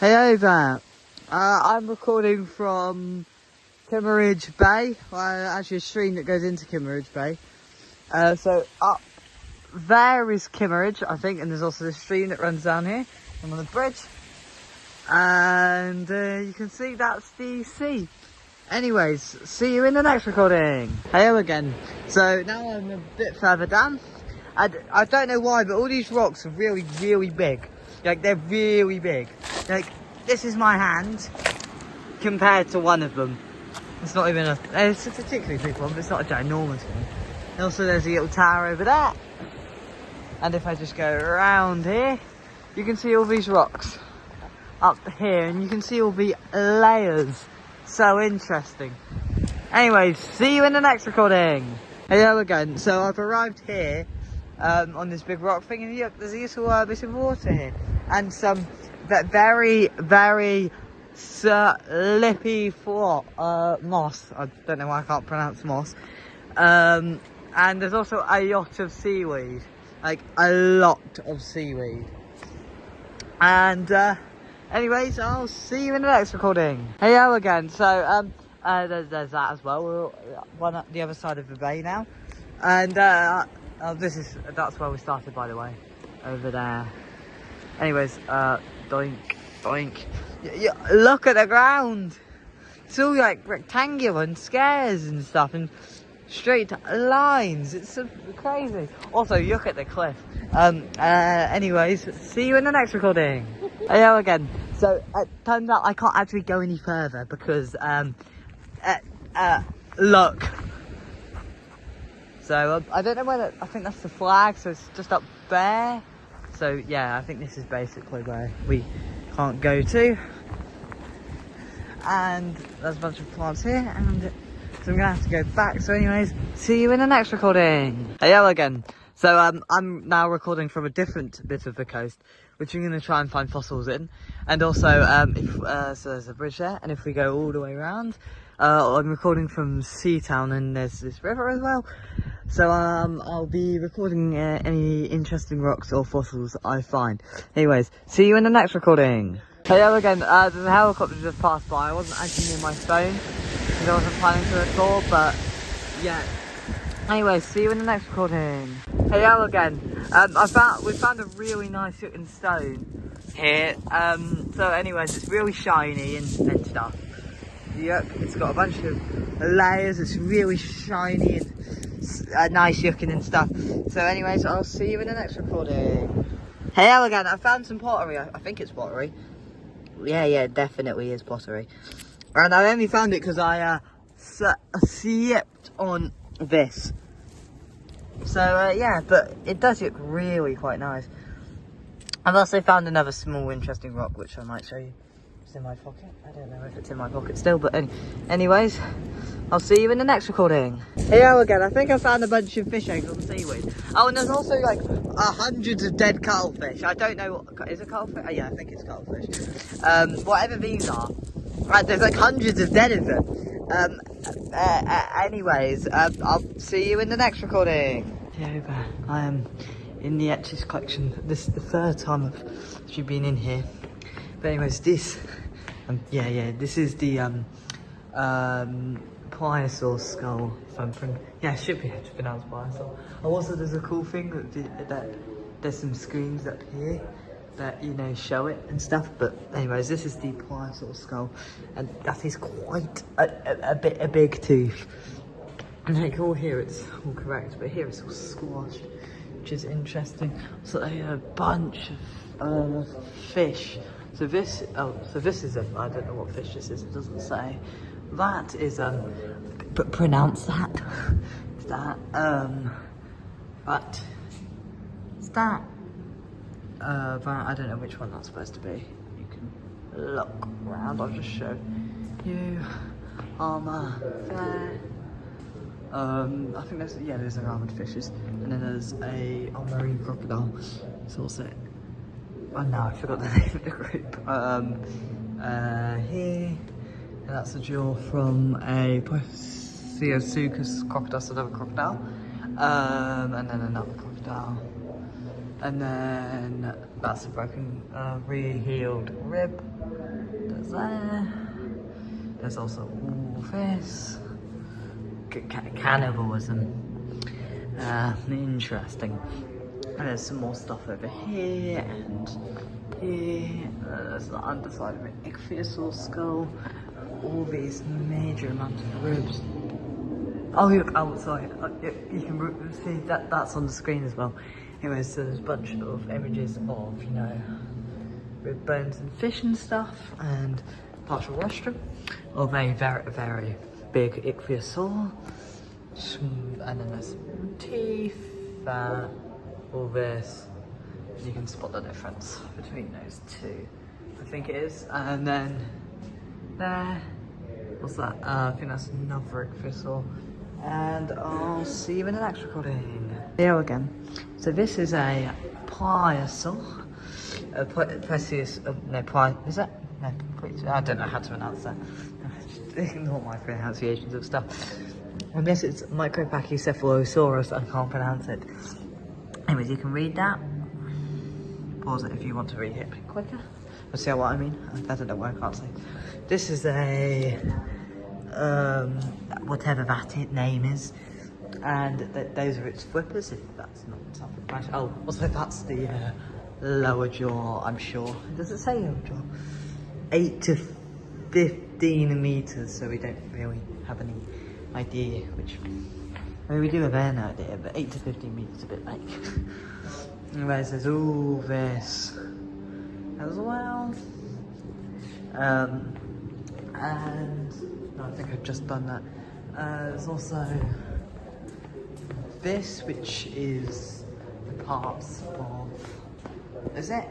Hey there, I'm recording from Kimmeridge Bay, actually a stream that goes into Kimmeridge Bay. So up there is Kimmeridge, I think, and there's also this stream that runs down here. I'm on the bridge, and you can see that's the sea. Anyways, see you in the next recording. Hello again. So now I'm a bit further down. I don't know why, but all these rocks are really, really big. Like, they're really big. Like, this is my hand compared to one of them. It's not even it's a particularly big one, but it's not a ginormous one. And also there's a little tower over there. And if I just go around here, you can see all these rocks up here, and you can see all the layers. So interesting. Anyways, see you in the next recording. Hello again. So I've arrived here on this big rock thing, and look, there's a little bit of water here, and some very, very slippy moss. I don't know why I can't pronounce moss. And there's also a lot of seaweed, like a lot of seaweed. And anyways, I'll see you in the next recording. Hello again. So there's that as well. We're one up the other side of the bay now, and that's where we started, by the way, over there. Anyways, doink, doink. Look at the ground. It's all like rectangular and squares and stuff, and straight lines. It's so crazy. Also, look at the cliff. Anyways, see you in the next recording. Hello again. So it turns out I can't actually go any further because look. So I don't know whether, I think that's the flag, so it's just up there. So yeah, I think this is basically where we can't go to. And there's a bunch of plants here, and so I'm gonna have to go back. So anyways, see you in the next recording. Hello again. So I'm now recording from a different bit of the coast, which I'm gonna try and find fossils in. And also, so there's a bridge there, and if we go all the way around, I'm recording from Seatown, and there's this river as well. So I'll be recording any interesting rocks or fossils I find. Anyways, see you in the next recording. Hello again. There's a helicopter just passed by. I wasn't actually near my phone because I wasn't planning to record, but yeah. Anyways, see you in the next recording. Hello again. We found a really nice looking stone here. So anyways, it's really shiny and stuff. Yep, it's got a bunch of layers. It's really shiny and nice looking and stuff. So anyways, I'll see you in the next recording. Hello again. I found some pottery. I think it's pottery. Yeah, it definitely is pottery. And I only found it because I slipped on this. So yeah, but it does look really quite nice. I've also found another small interesting rock, which I might show you. It's in my pocket. I don't know if it's in my pocket still, but anyways, I'll see you in the next recording. Hello again. I think I found a bunch of fish eggs on seaweed. Oh, and there's also like hundreds of dead cuttlefish. I don't know what is it, cuttlefish? Oh, yeah, I think it's cuttlefish. Whatever these are, right? There's like hundreds of dead of them. Anyways, I'll see you in the next recording. Hello there. I am in the Etches collection. This is the third time I've actually been in here. But anyways, this, this is the pliosaur skull. Yeah, it should be pronounced pliosaur. Also, there's a cool thing that there's some screens up here that, you know, show it and stuff. But anyways, this is the pliosaur skull, and that is quite a big tooth. And like all here, it's all correct, but here it's all squashed, which is interesting. So a bunch of fish. So this is I don't know what fish this is, it doesn't say. That is, but pronounce that. Is that, but, is that, I don't know which one that's supposed to be. You can look around, I'll just show you. Armour there. I think there's an armoured fishes. And then there's a marine crocodile. It's also, oh no, I forgot the name of the group. Here, and that's a jaw from a Plesiosuchus crocodile, so another crocodile. And then another crocodile. And then that's a broken, re-healed rib. There's there. There's also all this. Cannibalism. Interesting. And there's some more stuff over here and here. There's the underside of an ichthyosaur skull. All these major amounts of ribs. Oh, look, oh, sorry. You can see that's on the screen as well. Anyway, so there's a bunch of images of, you know, rib bones and fish and stuff, and partial rostrum of a very, very big ichthyosaur. And then there's teeth, all this. You can spot the difference between those two, I think it is. And then there, what's that? I think that's another ichthyosaur. And I'll see you in the next recording. Here again. So this is a pliosaur. Precious, no, is that? No, I don't know how to pronounce that. Ignore my pronunciations of stuff. And this is Micropachycephalosaurus, I can't pronounce it. Anyways, you can read that. Pause it if you want to read it a bit quicker. You'll see what I mean. I don't know why I can't say. This is a, whatever that name is. And those are its flippers, if that's not something right. Oh, also that's the lower jaw, I'm sure. Does it say lower jaw? 8 to 15 meters, so we don't really have any idea which. I mean, we do have an idea, but 8 to 15 meters is a bit like. Anyways, there's all this as well. And no, I think I've just done that. There's also this, which is the parts of, is it?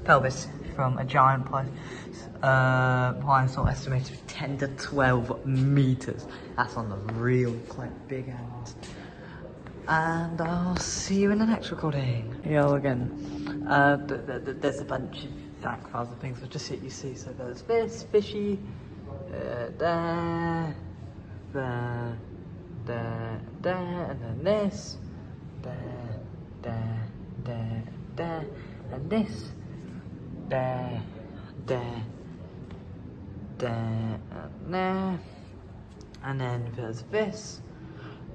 Pelvis from a giant pliosaur estimated 10 to 12 meters. That's on the real, quite big end. And I'll see you in the next recording. Yo, again. There's a bunch of fact files and things, but just so you see. So there's this, fishy, there, and then this, there, and this, there, and there, and then there's this,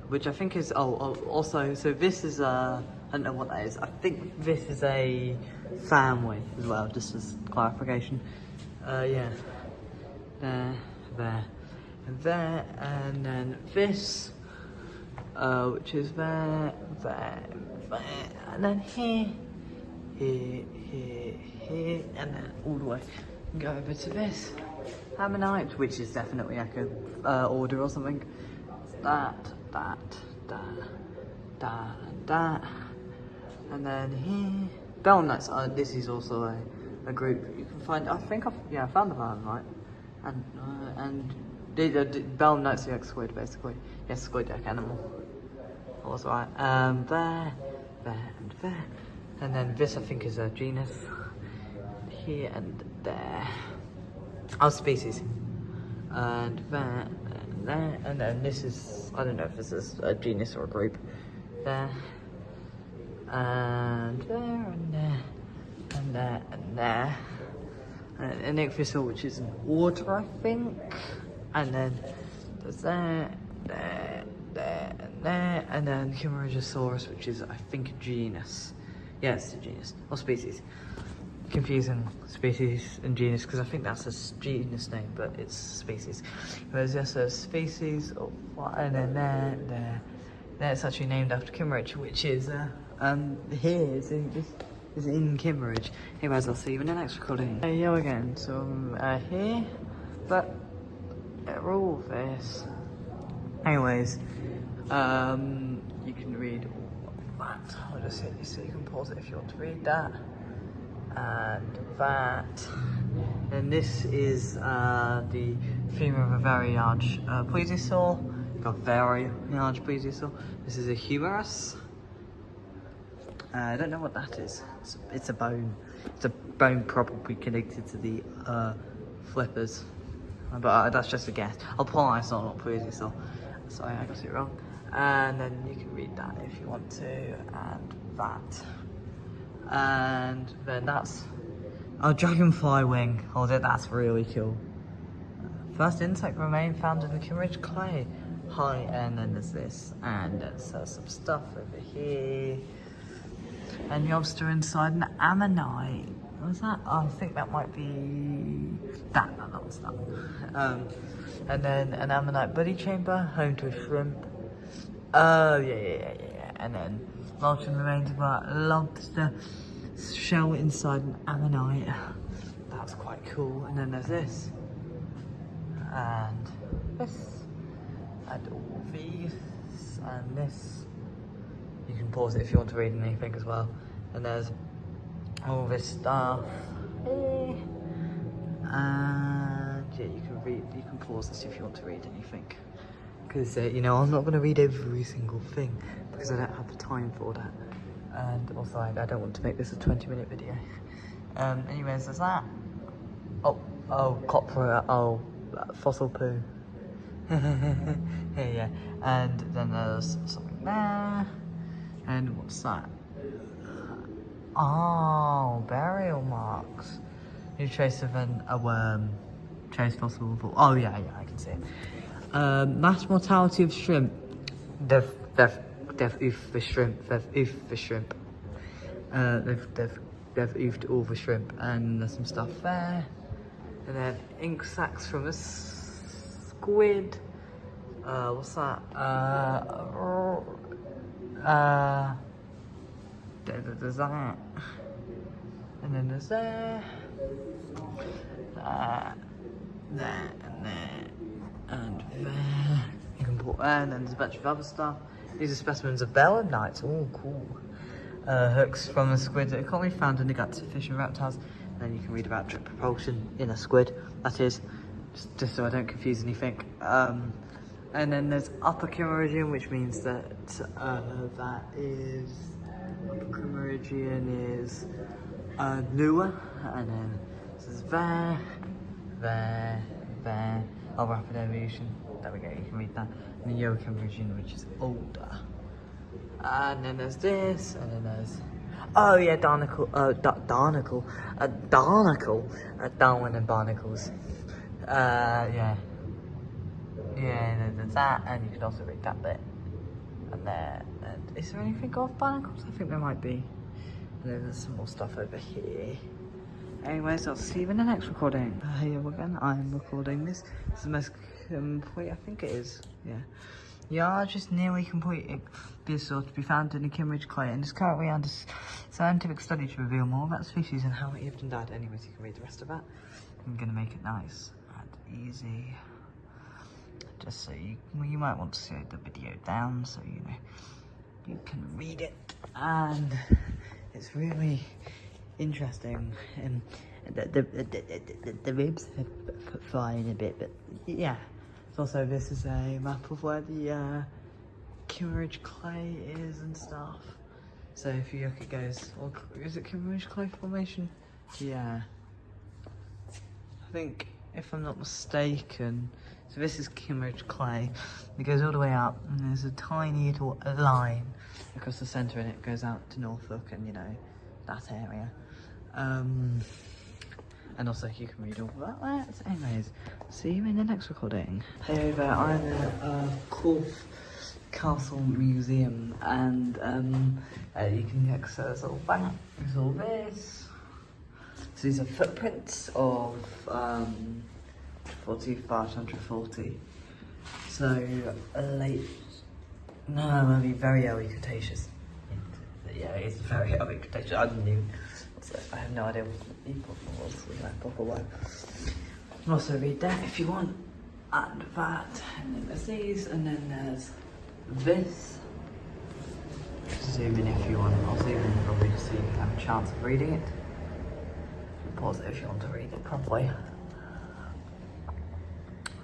which I think is, also, so this is I don't know what that is. I think this is a family as well, just as clarification. Yeah, there, and there, and then this, which is there, and then here, and then all the way. Go over to this, ammonite, which is definitely like a order or something. That, and then here, bell nuts. This is also a group you can find. I think I found the one right, and the bell nuts the squid basically. Yes, squid-like animal. I was right. There, and there, and then this I think is a genus. Here and there. Oh, species. And there, and there, and then this is, I don't know if this is a genus or a group. There, and there, and there, and there, and there. And an ichthyosaur, which is an order, I think. And then there's there, and there, and then Humorosaurus, which is, I think, a genus. Yeah, it's a genus, or species. Confusing species and genus, because I think that's a genus name, but it's species. There's just a species, and then there. It's actually named after Kimmeridge, which is, here, is in Kimmeridge. Anyways, I'll see you in the next recording. Hey, yo again, so here, but they're all this. Anyways, you can read all that. I'll just hit you so you can pause it if you want to read that. And that. And this is the femur of a very large plesiosaur. A very large plesiosaur. This is a humerus. I don't know what that is. It's a bone. It's a bone probably connected to the flippers. But that's just a guess. I'll pliosaur, not plesiosaur. Sorry, I got it wrong. And then you can read that if you want to. And that. And then that's a dragonfly wing. Hold it, that's really cool. First insect remain found in the Kimmeridge clay. Hi, and then there's this, and there's some stuff over here. And the lobster inside an ammonite. What's that? Oh, I think that might be that. That was that. And then an ammonite buddy chamber, home to a shrimp. Oh yeah. And then molten remains of a lobster shell inside an ammonite. That's quite cool. And then there's this, and this, and all these, and this. You can pause it if you want to read anything as well. And there's all this stuff. And yeah, you can pause this if you want to read anything. Because, you know, I'm not going to read every single thing because I don't have the time for that. And also, I don't want to make this a 20-minute video. Anyways, there's that. Oh, copra, fossil poo. Yeah. And then there's something there. And what's that? Oh, burial marks. New trace of a worm. Trace fossil. Oh yeah, I can see it. Mass mortality of shrimp. They've oofed the shrimp. They've oofed all the shrimp, and there's some stuff there. And then ink sacs from a squid. What's that? There's that, and then there's there, there, and there, and there. You can put there, and then there's a bunch of other stuff. These are specimens of belemnites. Oh, cool. Hooks from a squid that can't be found in the guts of fish and reptiles. And then you can read about drip propulsion in a squid. That is, just so I don't confuse anything. And then there's upper Kimmeridgian, which means that that is, upper Kimmeridgian is newer, and then this is there, oh, rapid evolution, there we go, you can read that. And the Lower Kimmeridgian, which is older. And then there's this, and then there's, oh yeah, Darwin and barnacles. Yeah, and then there's that, and you can also read that bit. And there, and is there anything off barnacles? I think there might be. And then there's some more stuff over here. Anyways, I'll see you in the next recording. Here again, I'm recording this. This is the most complete, I think it is, yeah. Yeah, just nearly complete dinosaur to be found in the Kimmeridge clay, and is currently under scientific study to reveal more about the species and how it lived and died. Anyways, you can read the rest of that. I'm gonna make it nice and easy. Just so you might want to slow the video down so you know you can read it, and it's really interesting. And the ribs are flying a bit, but yeah. Also, this is a map of where the Kimmeridge clay is and stuff. So if you look, it goes. Well, is it Kimmeridge clay formation? Yeah. I think, if I'm not mistaken. So this is Kimmeridge clay. It goes all the way up, and there's a tiny little line across the centre, and it goes out to Norfolk and, you know, that area. And also you can read all about that. Anyways, see you in the next recording. Hey there, I'm at Corfe Castle Museum, and you can access all that. There's all this. So these are footprints of 4540. So late, no, maybe very early Cretaceous. Yeah, it's very early Cretaceous. I didn't even, I have no idea what the epoch was in that proper way. You can also read that if you want, and that, and then there's these, and then there's this. Zoom in if you want. I'll zoom in probably so you can have a chance of reading it. Pause it if you want to read it properly.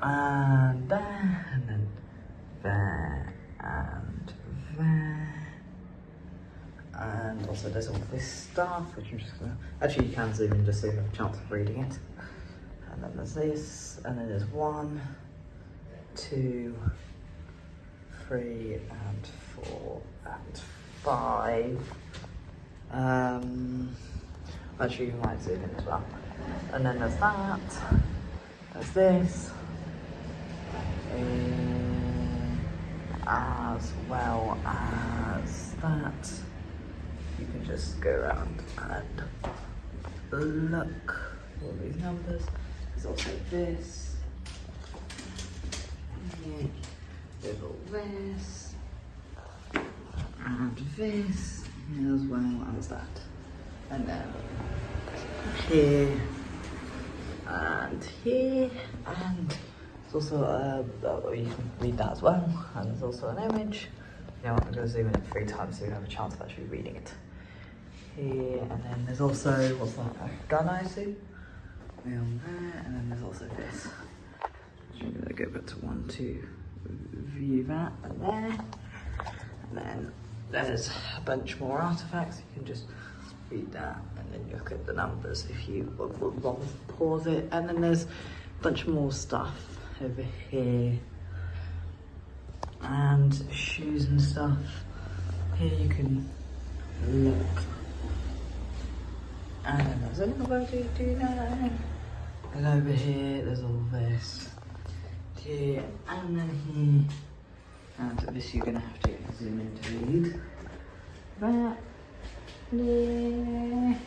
And there, and then there, and there. And also there's all this stuff, which I'm just gonna, actually you can zoom in just so you have a chance of reading it. And then there's this, and then there's 1, 2, 3, and 4, and 5. Actually, you might zoom in as well. And then there's that. There's this. As well as that. You can just go around and look at all these numbers. There's also this. There's all this. And this. As well as that. And then here. And here. And there's also you can read that as well. And there's also an image. You know what, I'm going to zoom in 3 times so you have a chance of actually reading it. Here, and then there's also, what's that, a gun I assume? On there, and then there's also this. So I'm going to go back to 1, 2, view that, and there. And then there's a bunch more artifacts. You can just read that, and then look at the numbers if you want to pause it. And then there's a bunch more stuff over here. And shoes and stuff. Here you can look. And then there's another do that. And over here there's all this. Here and then here. And this you're gonna have to zoom in to read. That. There.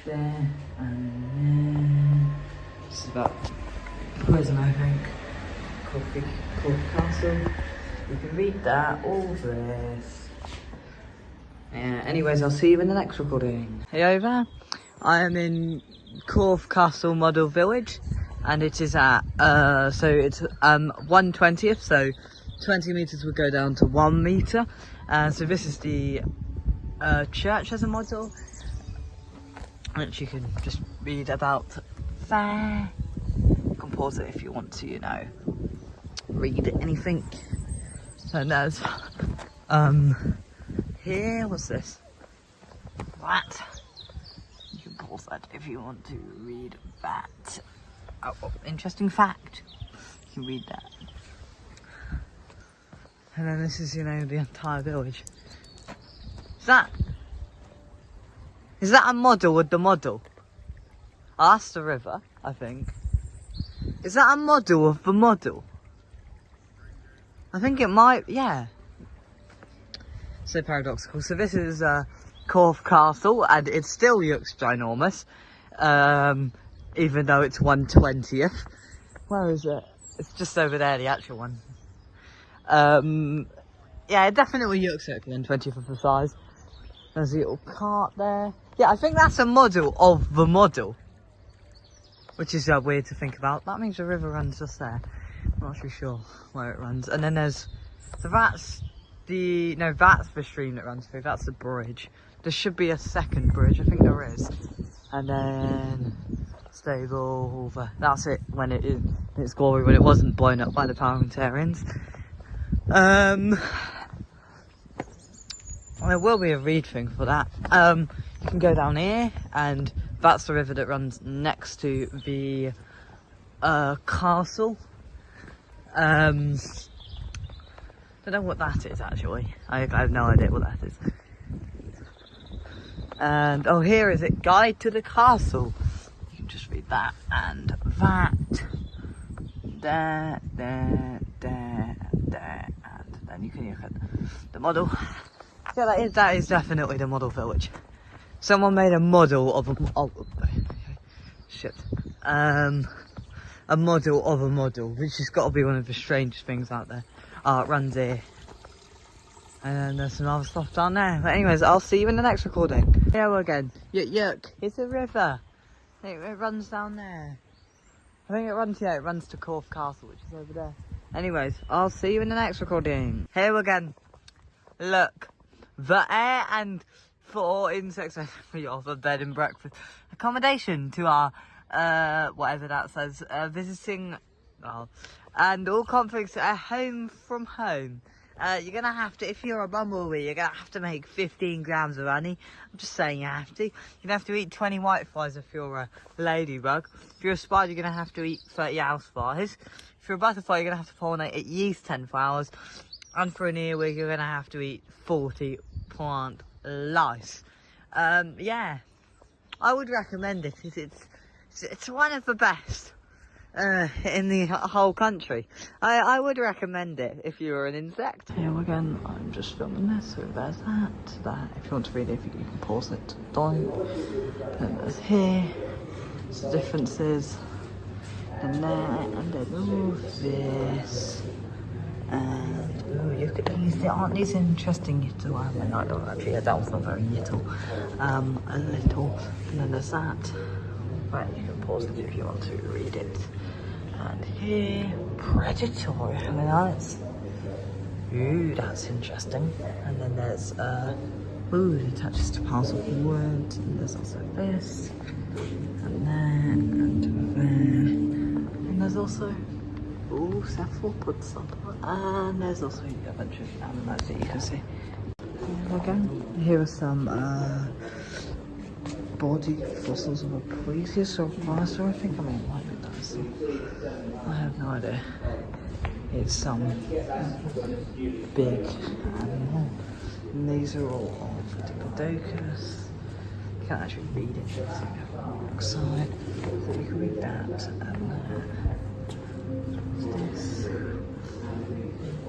There and there. This is about prison, I think. Coffee Castle. You can read that, all this. Yeah, anyways, I'll see you in the next recording. Hey over, I am in Corfe Castle Model Village, and it is at, so it's 1/20th, so 20 metres would go down to 1 metre. So this is the church as a model, which you can just read about there. You can pause it if you want to, you know, read anything. And there's here, what's this? That. You can pause that if you want to read that. Oh, interesting fact. You can read that. And then this is, you know, the entire village. Is that a model with the model? Oh, that's the river, I think. Is that a model of the model? I think it might, yeah. So paradoxical. So this is Corfe Castle, and it still looks ginormous, even though it's 1/20th. Where is it? It's just over there, the actual one. Yeah, it definitely looks like 1/20th of the size. There's a little cart there. Yeah, I think that's a model of the model, which is weird to think about. That means the river runs just there. I'm not too sure where it runs. And then there's, so that's the, no, that's the stream that runs through. That's the bridge. There should be a second bridge. I think there is. And then stable, that's it when it is in its glory, when it wasn't blown up by the parliamentarians. There will be a read thing for that. You can go down here, and that's the river that runs next to the castle. Don't know what that is actually. I have no idea what that is. And oh, here is it, Guide to the Castle. You can just read that and that. There, and then you can look at the model. Yeah, that is definitely the model village. Someone made a model of a model of a model, which has got to be one of the strangest things out there. It runs here. And then there's some other stuff down there. But anyways, I'll see you in the next recording. Here we again. Yuck, it's a river. It runs down there. I think it runs to Corfe Castle, which is over there. Anyways, I'll see you in the next recording. Here we again. Look, the air and 4 insects we offer bed and breakfast accommodation to our whatever that says, visiting, and all conflicts at home from home. You're gonna have to, if you're a bumblebee, you're gonna have to make 15 grams of honey. I'm just saying you have to. You're gonna have to eat 20 whiteflies if you're a ladybug. If you're a spider, you're gonna have to eat 30 house flies. If you're a butterfly, you're gonna have to pollinate at least 10 flowers. And for an earwig, you're gonna have to eat 40 plant lice. Yeah, I would recommend it. It's one of the best in the whole country. I would recommend it if you were an insect. Here again, I'm just filming this, so there's that. If you want to read it, you can pause it, don't. And there's here, the differences, and there, and then all this. And you could aren't these interesting little? I mean, I don't actually. That was not very little. A little, and then there's that. Right, you can pause it if you want to read it. And here, predatory. I mean, that's interesting. And then there's it attaches to piles of wood. And there's also this, and there, and there, and there's also. Cephalopods, and there's also a bunch of animals that you can see. Again, here are some body fossils of a plesiosaur, I think. I mean, like those. I have no idea. It's some big animal. And these are all of Diplodocus. You can't actually read it, so you have the wrong side. So you can read that, and this,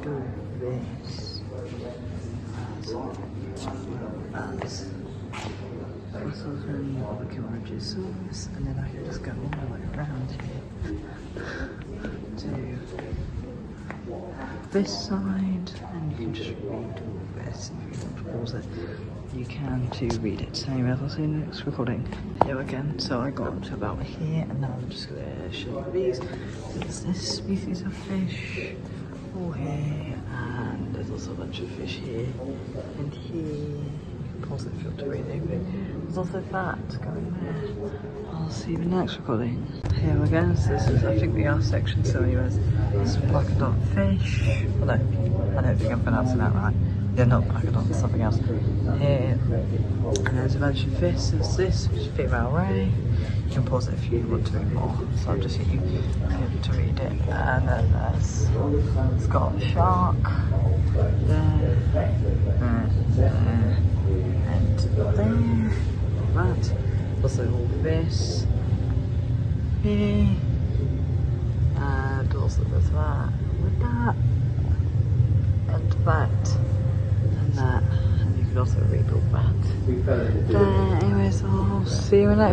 do this, as fossils really of a Chimaerosaurus, and then I can just go all the way around here to this side, and you can just read all this. If you want to pause it, you can to read it. So anyway, I'll see you in the next recording. Here again, so I got to about here, and now I'm just going to show you these. There's this species of fish, all here, and there's also a bunch of fish here, and here. You can pause it if you want to read anything. There's also that going there. I'll see you in the next recording. Here again, so this is, I think, the R section, so anyways, this is Placodont fish. Oh no, I don't think I'm pronouncing that right. Yeah, not Placodont, something else. Here, and there's a bunch of fish. There's this, which is female ray. You can pause it if you want to read more. So I'll just get you to read it. And then there's, it's got a shark there, and there. That. Also all this here, and also there's that with that, and that. And you can also read all that there. Anyways, I'll see you in the next